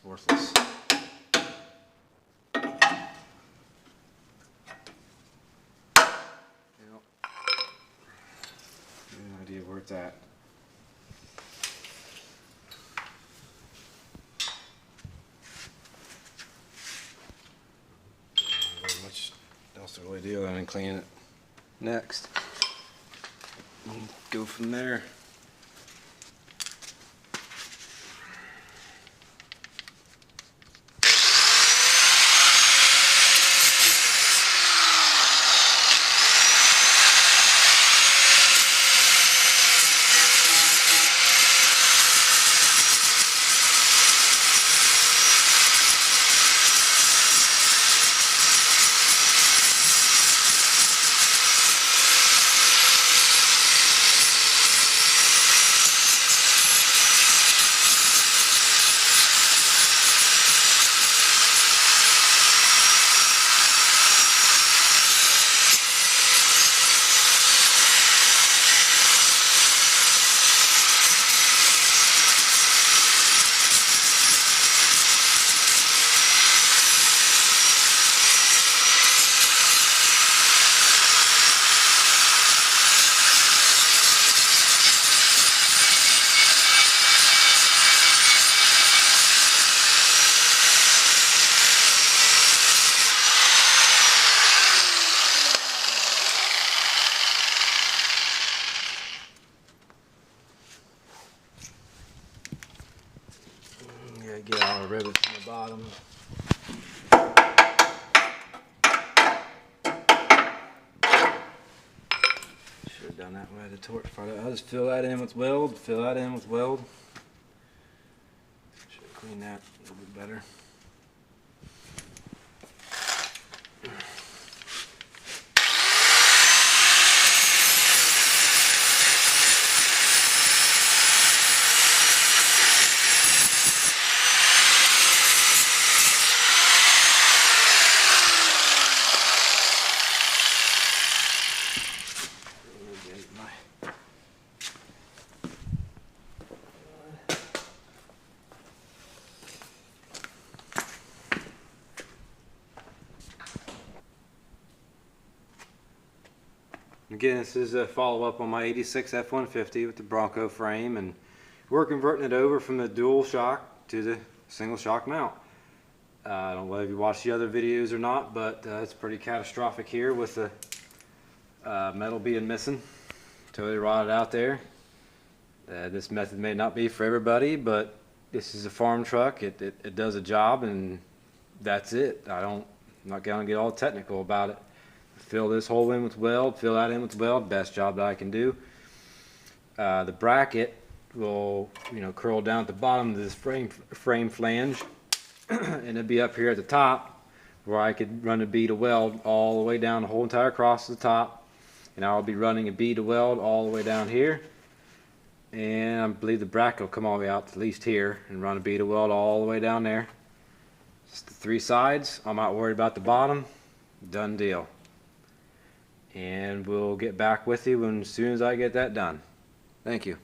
worthless. No idea where it's at. Not very much else to really do other than clean it next. And go from there. Get all the rivets from the bottom. Should have done that with the torch part. I'll just fill that in with weld, fill that in with weld. Should clean that a little bit better. Again, this is a follow-up on my 86 F-150 with the Bronco frame, and we're converting it over from the dual shock to the single shock mount. I don't know if you watched the other videos or not, but it's pretty catastrophic here with the metal being missing. Totally rotted out there. This method may not be for everybody, but this is a farm truck. It does a job, and that's it. I'm not going to get all technical about it. Fill this hole in with weld, fill that in with weld, best job that I can do. The bracket will, curl down at the bottom of this frame flange, and it'll be up here at the top where I could run a bead of weld all the way down the whole entire cross to the top, and I'll be running a bead of weld all the way down here, and I believe the bracket will come all the way out to at least here and run a bead of weld all the way down there. Just the three sides. I'm not worried about the bottom. Done deal. And we'll get back with you as soon as I get that done. Thank you.